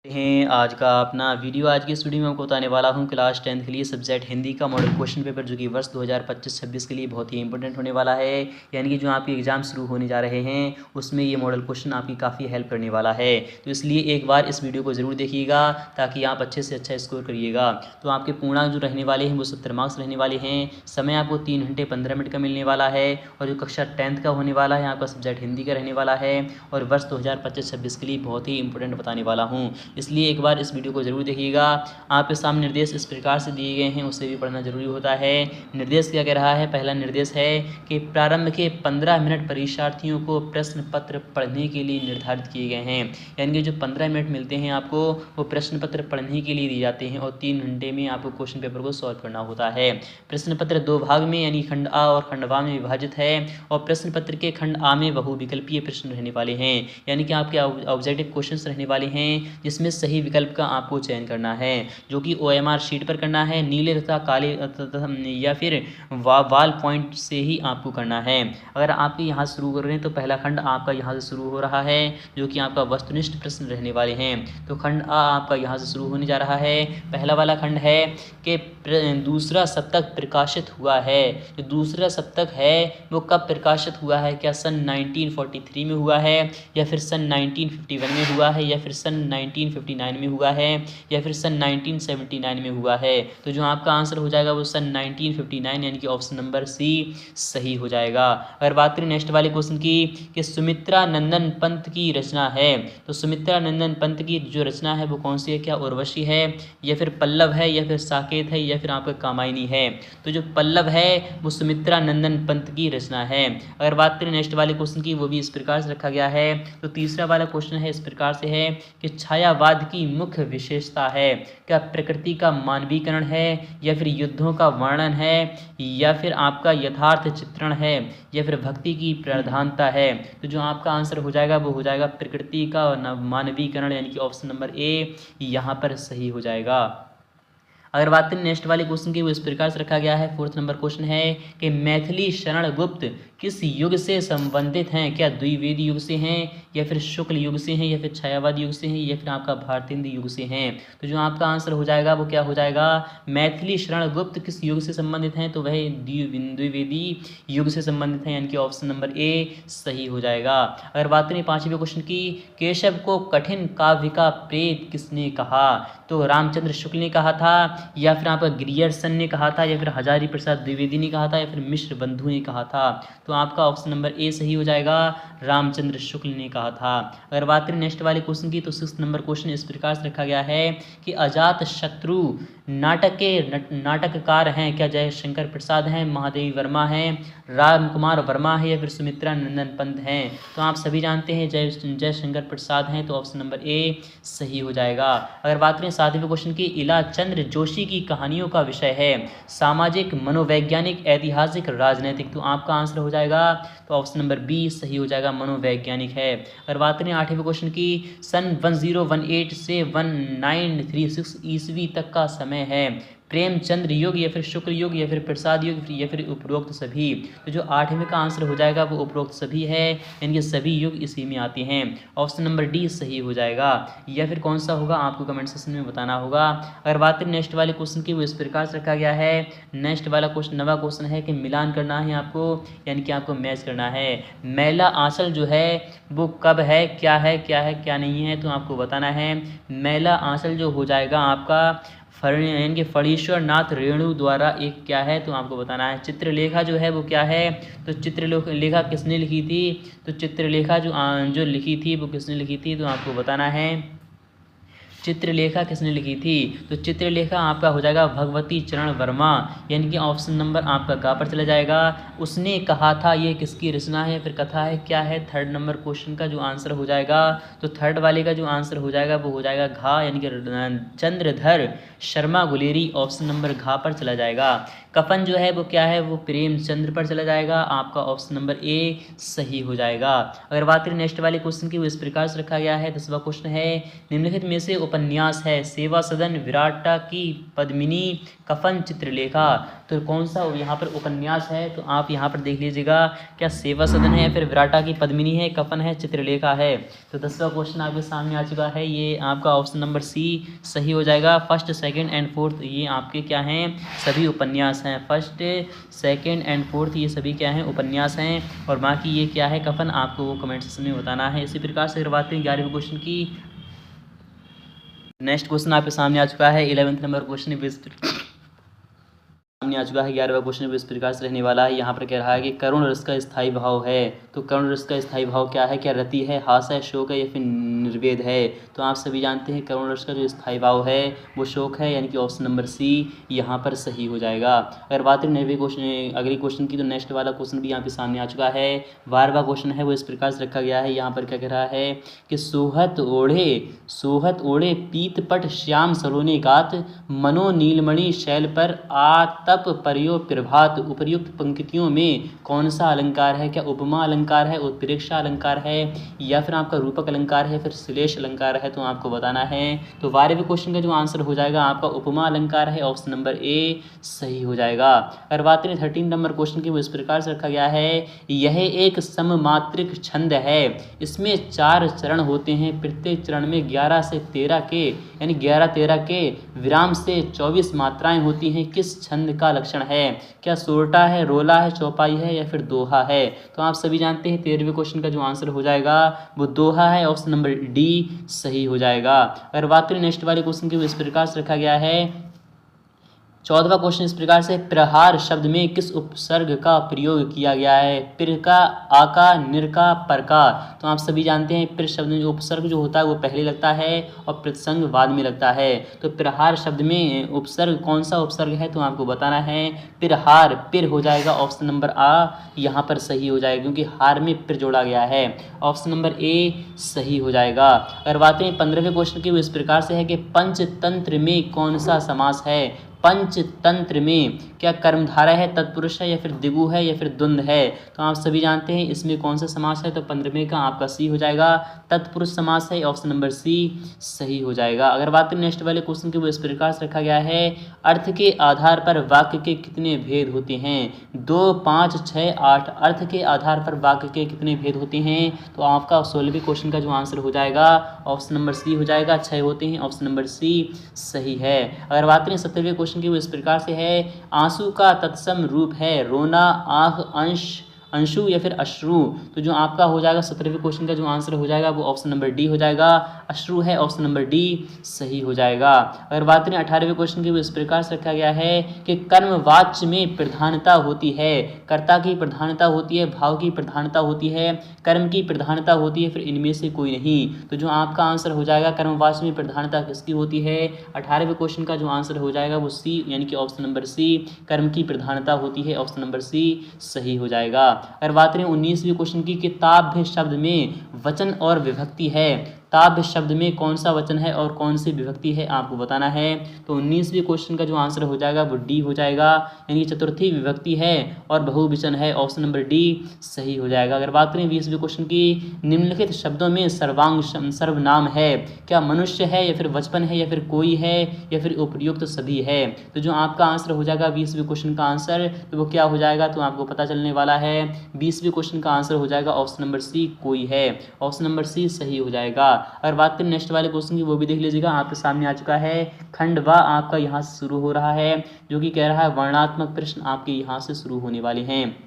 हैं आज का अपना वीडियो। आज की इस वीडियो में आपको बताने वाला हूं क्लास 10 के लिए सब्जेक्ट हिंदी का मॉडल क्वेश्चन पेपर जो कि वर्ष 2025-26 के लिए बहुत ही इंपॉर्टेंट होने वाला है। यानी कि जो आपके एग्जाम शुरू होने जा रहे हैं उसमें ये मॉडल क्वेश्चन आपकी काफ़ी हेल्प करने वाला है। तो इसलिए एक बार इस वीडियो को ज़रूर देखिएगा ताकि आप अच्छे से अच्छा स्कोर करिएगा। तो आपके पूर्णांक जो रहने वाले हैं वो 70 मार्क्स रहने वाले हैं। समय आपको 3 घंटे 15 मिनट का मिलने वाला है और जो कक्षा 10th का होने वाला है आपका सब्जेक्ट हिंदी का रहने वाला है और वर्ष 2025-26 के लिए बहुत ही इंपॉर्टेंट बताने वाला हूँ। इसलिए एक बार इस वीडियो को ज़रूर देखिएगा। आपके सामने निर्देश इस प्रकार से दिए गए हैं, उसे भी पढ़ना जरूरी होता है। निर्देश क्या कह रहा है? पहला निर्देश है कि प्रारंभ के 15 मिनट परीक्षार्थियों को प्रश्न पत्र पढ़ने के लिए निर्धारित किए गए हैं। यानी कि जो 15 मिनट मिलते हैं आपको वो प्रश्न पत्र पढ़ने के लिए दिए जाते हैं और 3 घंटे में आपको क्वेश्चन पेपर को सॉल्व करना होता है। प्रश्न पत्र 2 भाग में यानी खंड आ और खंड वा में विभाजित है और प्रश्न पत्र के खंड आ में बहुविकल्पीय प्रश्न रहने वाले हैं। यानी कि आपके ऑब्जेक्टिव क्वेश्चंस रहने वाले हैं जिसमें सही विकल्प का आपको चयन करना है, जो कि OMR शीट पर करना है। नीले तथा काले तथा या फिर वाल पॉइंट से ही आपको करना है। अगर आपके यहाँ शुरू कर रहे हैं तो पहला खंड आपका यहाँ से शुरू हो रहा है जो कि आपका वस्तुनिष्ठ प्रश्न रहने वाले हैं। तो खंड आ आपका यहाँ से शुरू होने जा रहा है। पहला वाला खंड है कि दूसरा सप्तक प्रकाशित हुआ है। जो दूसरा सप्तक है वो कब प्रकाशित हुआ है? क्या सन 1943 में हुआ है या फिर सन 1951 में हुआ है या फिर सन 1959 में हुआ है या फिर सन 1979 में हुआ है? तो जो आपका आंसर हो जाएगा वो सन 1959 यानी कि ऑप्शन नंबर सी सही हो जाएगा। अगर बात करें नेक्स्ट वाले क्वेश्चन की कि सुमित्रा नंदन पंत की रचना है, तो सुमित्रा नंदन पंत की जो रचना है वो कौन सी है? क्या उर्वशी है या फिर पल्लव है या फिर साकेत है या फिर आपका कामायनी है? तो जो पल्लव है वो सुमित्रा नंदन पंत की रचना है। अगर बात करें नेक्स्ट वाले क्वेश्चन की, वो भी इस प्रकार से रखा गया है। तो तीसरा वाला क्वेश्चन है इस प्रकार से है कि छायावाद की मुख्य विशेषता है। क्या प्रकृति का मानवीकरण है या फिर युद्धों का वर्णन है या फिर आपका यथार्थ चित्रण है या फिर भक्ति की प्रधानता है? तो जो आपका आंसर हो जाएगा वो हो जाएगा प्रकृति का मानवीकरण यानी कि ऑप्शन नंबर ए यहाँ पर सही हो जाएगा। अगर बात करें नेक्स्ट वाले क्वेश्चन की, वो इस प्रकार से रखा गया है। 4th नंबर क्वेश्चन है कि मैथिली शरण गुप्त किस युग से संबंधित हैं? क्या द्विवेदी युग से हैं या फिर शुक्ल युग से हैं या फिर छायावाद युग से हैं या फिर आपका भारतेंदु युग से हैं? तो जो आपका आंसर हो जाएगा वो क्या हो जाएगा? मैथिली शरण गुप्त किस युग से संबंधित हैं? तो वह द्विवेदी युग से संबंधित हैं यानी कि ऑप्शन नंबर ए सही हो जाएगा। अगर बात करें 5वें क्वेश्चन की, केशव को कठिन काव्य का प्रेत किसने कहा? तो रामचंद्र शुक्ल ने कहा था या फिर आपका ग्रियर्सन ने कहा था या फिर हजारी प्रसाद द्विवेदी ने कहा था या फिर मिश्र बंधु ने कहा था? तो आपका ऑप्शन नंबर ए सही हो जाएगा, रामचंद्र शुक्ल ने कहा था। अगर बात करें नेक्स्ट वाले क्वेश्चन की, तो 6th नंबर क्वेश्चन इस प्रकार से रखा गया है कि अजात शत्रु नाटक के नाटककार हैं। क्या जयशंकर प्रसाद हैं, महादेवी वर्मा हैं, राम कुमार वर्मा है या फिर सुमित्रा नंदन पंत हैं? तो आप सभी जानते हैं जयशंकर प्रसाद हैं, तो ऑप्शन नंबर ए सही हो जाएगा। अगर बात करें 7वें क्वेश्चन की, इला चंद्र जोशी की कहानियों का विषय है सामाजिक, मनोवैज्ञानिक, ऐतिहासिक, राजनीतिक? तो आपका आंसर हो जाएगा तो ऑप्शन नंबर बी सही हो जाएगा, मनोवैज्ञानिक है। अगर बात करें 8वें क्वेश्चन की, सन 1018 से 1936 ईस्वी तक का समय है प्रेमचंद्र युग या फिर शुक्ल युग या फिर प्रसाद युग या फिर उपरोक्त सभी? तो जो 8वें का आंसर हो जाएगा वो उपरोक्त सभी है यानी कि सभी युग इसी में आते हैं। ऑप्शन नंबर डी सही हो जाएगा। या फिर कौन सा होगा आपको कमेंट सेक्शन में बताना होगा। अगर बात करें नेक्स्ट वाले क्वेश्चन की, वो इस प्रकार से रखा गया है। नेक्स्ट वाला क्वेश्चन 9वां क्वेश्चन है कि मिलान करना है आपको यानी कि आपको मैच करना है। मैला आंचल जो है वो कब है, क्या है, क्या नहीं है? तो आपको बताना है। मैला आंचल जो हो जाएगा आपका यानी कि फणीश्वर नाथ रेणु द्वारा एक क्या है? तो आपको बताना है। चित्रलेखा जो है वो क्या है? तो चित्रलेखा किसने लिखी थी? तो चित्रलेखा जो लिखी थी वो किसने लिखी थी? तो आपको बताना है चित्रलेखा किसने लिखी थी? तो चित्रलेखा आपका हो जाएगा भगवती चरण वर्मा यानी कि ऑप्शन नंबर आपका गा पर चला जाएगा। उसने कहा था ये किसकी रचना है, फिर कथा है, क्या है? 3rd नंबर क्वेश्चन का जो आंसर हो जाएगा तो 3rd वाले का जो आंसर हो जाएगा वो हो जाएगा घा यानी कि चंद्रधर शर्मा गुलेरी, ऑप्शन नंबर घा पर चला जाएगा। कफन जो है वो क्या है? वो प्रेमचंद्र पर चला जाएगा, आपका ऑप्शन नंबर ए सही हो जाएगा। अगर बात करें नेक्स्ट वाले क्वेश्चन की, वो इस प्रकार से रखा गया है। 10वां क्वेश्चन है निम्नलिखित में से उपन्यास है? सेवा सदन, विराटा की पद्मिनी, कफन, चित्रलेखा। तो कौन सा यहाँ पर उपन्यास है? तो आप यहाँ पर देख लीजिएगा, क्या सेवा सदन है, फिर विराटा की पद्मिनी है, कफन है, चित्रलेखा है। तो 10वां क्वेश्चन आपके सामने आ चुका है। ये आपका ऑप्शन नंबर सी सही हो जाएगा। फर्स्ट, सेकंड एंड फोर्थ ये आपके क्या हैं? सभी उपन्यास हैं। फर्स्ट, सेकंड एंड फोर्थ ये सभी क्या हैं? उपन्यास हैं। और बाकी ये क्या है? कफन। आपको वो कमेंट सेक्शन में बताना है। इसी प्रकार से अगर बात करें 11वें क्वेश्चन की, नेक्स्ट क्वेश्चन आपके सामने आ चुका है। 11th नंबर क्वेश्चन सामने आ चुका है। 11वां क्वेश्चन इस प्रकार से रहने वाला है। यहाँ पर कह रहा है कि करुण रस का स्थायी भाव है। तो करुण रस का स्थायी भाव क्या है? क्या रति है, हास है, शोक है या फिर निर्वेद है? तो आप सभी जानते हैं करुण रस का जो स्थायी भाव है वो शोक है, यानी कि ऑप्शन नंबर सी यहाँ पर सही हो जाएगा। अगर बात करें 9वें क्वेश्चन अगली क्वेश्चन की, तो नेक्स्ट वाला क्वेश्चन भी यहाँ पे सामने आ चुका है। 12वां क्वेश्चन है वो इस प्रकार से रखा गया है। यहाँ पर क्या कह रहा है कि सोहत ओढ़े पीतपट श्याम सलोने गात, मनो नीलमणि शैल पर आतप पर्यो प्रभात। उपर्युक्त पंक्तियों में कौन सा अलंकार है? क्या उपमा अलंकार है, उत्प्रेक्षा अलंकार है या फिर आपका रूपक अलंकार है, फिर श्लेष अलंकार है? तो आपको बताना है। तो 12वें क्वेश्चन का जो आंसर हो जाएगा आपका उपमा अलंकार है, ऑप्शन नंबर ए सही हो जाएगा। अगर बात करें 13 नंबर क्वेश्चन की, वो इस प्रकार से रखा गया है। यह एक सममात्रिक छंद है, इसमें 4 चरण होते हैं, प्रत्येक चरण में 11 से 13 के यानी 11-13 के विराम से 24 मात्राएं होती हैं। किस छंद का लक्षण है? क्या सोरठा है, रोला है, चौपाई है या फिर दोहा है? तो आप सभी जानते हैं 13वें क्वेश्चन का जो आंसर हो जाएगा वो दोहा है, ऑप्शन नंबर डी सही हो जाएगा। अगर बात करें नेक्स्ट वाले क्वेश्चन की, वो इस प्रकार से रखा गया है। 14वां क्वेश्चन इस प्रकार से, प्रहार शब्द में किस उपसर्ग का प्रयोग किया गया है? पिर का, आका, निर का, पर का। तो आप सभी जानते हैं पिर शब्द में उपसर्ग जो होता है वो पहले लगता है और प्रतिसंग बाद में लगता है। तो प्रहार शब्द में उपसर्ग कौन सा उपसर्ग है? तो आपको बताना है। पिरहार, पिर हो जाएगा, ऑप्शन नंबर आ यहाँ पर सही हो जाएगा, क्योंकि हार में पिर जोड़ा गया है। ऑप्शन नंबर ए सही हो जाएगा। अगर बात करें 15वें क्वेश्चन की, वो इस प्रकार से है कि पंचतंत्र में कौन सा समास है? पंचतंत्र में क्या कर्मधारय है, तत्पुरुष है या फिर दिगु है या फिर द्वंद्व है? तो आप सभी जानते हैं इसमें कौन सा समास है। तो 15वें का आपका सी हो जाएगा, तत्पुरुष समास है, ऑप्शन नंबर सी सही हो जाएगा। अगर बात करें नेक्स्ट वाले क्वेश्चन की, वो इस प्रकार से रखा गया है। अर्थ के आधार पर वाक्य के कितने भेद होते हैं? 2, 5, 6, 8। अर्थ के आधार पर वाक्य के कितने भेद होते हैं? तो आपका 16वें क्वेश्चन का जो आंसर हो जाएगा ऑप्शन नंबर सी हो जाएगा, 6 होते हैं, ऑप्शन नंबर सी सही है। अगर बात करें 17वें क्वेश्चन की, वो इस प्रकार से है। आंसू का तत्सम रूप है रोना, आँख, अंशु या फिर अश्रु। तो जो आपका हो जाएगा 17वें क्वेश्चन का जो आंसर हो जाएगा वो ऑप्शन नंबर डी हो जाएगा, अश्रु है, ऑप्शन नंबर डी सही हो जाएगा। अगर बात करें 18वें क्वेश्चन की, वो इस प्रकार से रखा गया है कि कर्मवाच्य में प्रधानता होती है, कर्ता की प्रधानता होती है, भाव की प्रधानता होती है, कर्म की प्रधानता होती है, फिर इनमें से कोई नहीं। तो जो आपका आंसर हो जाएगा कर्मवाच्य में प्रधानता किसकी होती है? 18वें क्वेश्चन का जो आंसर हो जाएगा वो सी यानी कि ऑप्शन नंबर सी कर्म की प्रधानता होती है, ऑप्शन नंबर सी सही हो जाएगा। अगर बात करें 19वीं क्वेश्चन की, किताब शब्द में वचन और विभक्ति है। ताभ शब्द में कौन सा वचन है और कौन सी विभक्ति है आपको बताना है। तो 19वीं क्वेश्चन का जो आंसर हो जाएगा वो डी हो जाएगा, यानी चतुर्थी विभक्ति है और बहुवचन है, ऑप्शन नंबर डी सही हो जाएगा। अगर बात करें 20वें क्वेश्चन की, निम्नलिखित शब्दों में सर्वांग सर्वनाम है। क्या मनुष्य है या फिर बचपन है या फिर कोई है या फिर उपयुक्त सभी है? तो जो आपका आंसर हो जाएगा 20वें क्वेश्चन का आंसर तो वो क्या हो जाएगा, तो आपको पता चलने वाला है। 20वें क्वेश्चन का आंसर हो जाएगा ऑप्शन नंबर सी कोई है, ऑप्शन नंबर सी सही हो जाएगा। अगर बात करें नेक्स्ट वाले क्वेश्चन की, वो भी देख लीजिएगा, आपके सामने आ चुका है। खंड व आपका यहाँ से शुरू हो रहा है, जो कि कह रहा है वर्णात्मक प्रश्न आपके यहाँ से शुरू होने वाले हैं।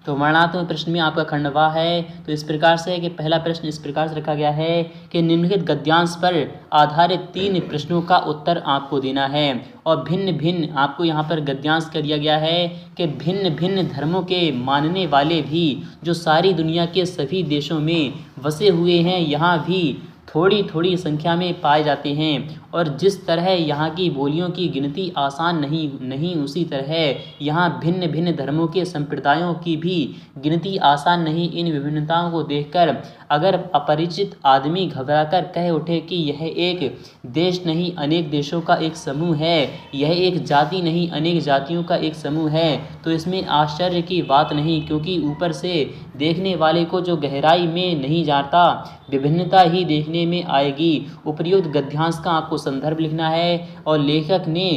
तो वर्णात्मक प्रश्न में आपका खंडवा है। तो इस प्रकार से है कि पहला प्रश्न इस प्रकार से रखा गया है कि निम्नलिखित गद्यांश पर आधारित 3 प्रश्नों का उत्तर आपको देना है। और भिन्न भिन्न आपको यहाँ पर गद्यांश कर दिया गया है कि भिन्न भिन्न धर्मों के मानने वाले भी जो सारी दुनिया के सभी देशों में बसे हुए हैं, यहाँ भी थोड़ी थोड़ी संख्या में पाए जाते हैं। और जिस तरह यहाँ की बोलियों की गिनती आसान नहीं उसी तरह यहाँ भिन्न भिन्न धर्मों के संप्रदायों की भी गिनती आसान नहीं। इन विभिन्नताओं को देखकर अगर अपरिचित आदमी घबराकर कह उठे कि यह एक देश नहीं अनेक देशों का एक समूह है, यह एक जाति नहीं अनेक जातियों का एक समूह है, तो इसमें आश्चर्य की बात नहीं, क्योंकि ऊपर से देखने वाले को जो गहराई में नहीं जाता, विभिन्नता ही देखने में आएगी। उपर्युक्त गद्यांश का आपको संदर्भ लिखना है और लेखक ने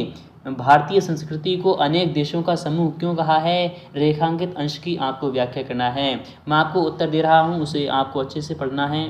भारतीय संस्कृति को अनेक देशों का समूह क्यों कहा है, रेखांकित अंश की आपको व्याख्या करना है। मैं आपको उत्तर दे रहा हूँ, उसे आपको अच्छे से पढ़ना है।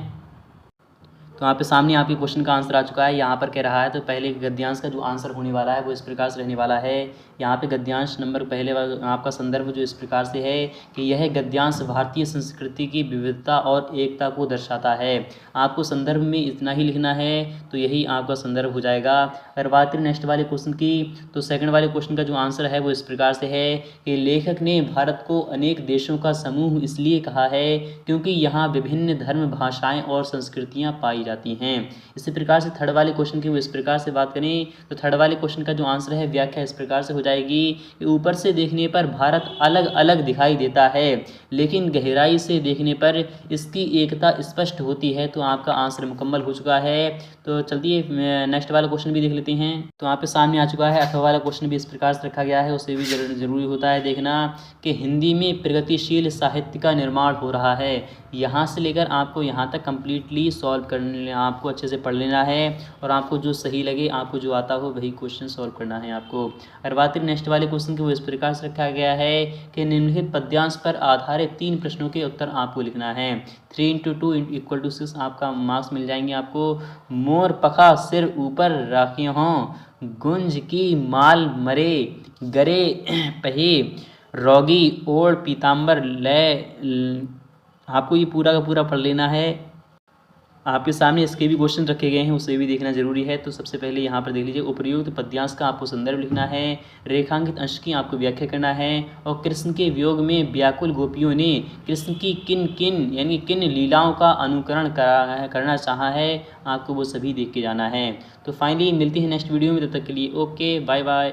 तो यहाँ पे सामने आपके क्वेश्चन का आंसर आ चुका है। यहाँ पर कह रहा है तो पहले गद्यांश का जो आंसर होने वाला है वो इस प्रकार से रहने वाला है। यहाँ पे गद्यांश नंबर पहले आपका संदर्भ जो इस प्रकार से है कि यह गद्यांश भारतीय संस्कृति की विविधता और एकता को दर्शाता है। आपको संदर्भ में इतना ही लिखना है, तो यही आपका संदर्भ हो जाएगा। अगर बात करें नेक्स्ट वाले क्वेश्चन की, तो सेकंड वाले क्वेश्चन का जो आंसर है वो इस प्रकार से है कि लेखक ने भारत को अनेक देशों का समूह इसलिए कहा है क्योंकि यहाँ विभिन्न धर्म, भाषाएं और संस्कृतियाँ पाई जाती हैं। इसी प्रकार से थर्ड वाले क्वेश्चन की वो इस प्रकार से बात करें तो थर्ड वाले क्वेश्चन का जो आंसर है व्याख्या इस प्रकार से हो जाएगी कि ऊपर से देखने पर भारत अलग अलग दिखाई देता है, लेकिन गहराई से देखने पर इसकी एकता स्पष्ट होती है। तो आपका आंसर मुकम्मल हो चुका है। तो चलिए नेक्स्ट वाला क्वेश्चन भी देख लेते हैं। तो यहाँ पे सामने आ चुका है। अठवां वाला क्वेश्चन भी इस प्रकार से रखा गया है, उसे भी जरूरी होता है देखना कि हिंदी में प्रगतिशील साहित्य का निर्माण हो रहा है। यहाँ से लेकर आपको यहाँ तक कम्प्लीटली सॉल्व करने, आपको अच्छे से पढ़ लेना है और आपको जो सही लगे, आपको जो आता हो वही क्वेश्चन सॉल्व करना है आपको। अगर बात करें नेक्स्ट वाले क्वेश्चन की, वो इस प्रकार से रखा गया है कि निम्नलिखित पद्यांश पर आधारित 3 प्रश्नों के उत्तर आपको लिखना है। 3 × 2 = 6 आपका मार्क्स मिल जाएंगे आपको। मोर पखा सिर ऊपर राखी हों, गुंज की माल मरे गरे पहे, रोगी ओढ़ पीताम्बर ले। आपको ये पूरा का पूरा पढ़ लेना है। आपके सामने इसके भी क्वेश्चन रखे गए हैं, उसे भी देखना जरूरी है। तो सबसे पहले यहाँ पर देख लीजिए, उपर्युक्त पद्यांश का आपको संदर्भ लिखना है, रेखांकित अंश की आपको व्याख्या करना है और कृष्ण के वियोग में व्याकुल गोपियों ने कृष्ण की किन लीलाओं का अनुकरण करना चाहा है, आपको वो सभी देख के जाना है। तो फाइनली मिलती है नेक्स्ट वीडियो में, तब तक के लिए ओके बाय बाय।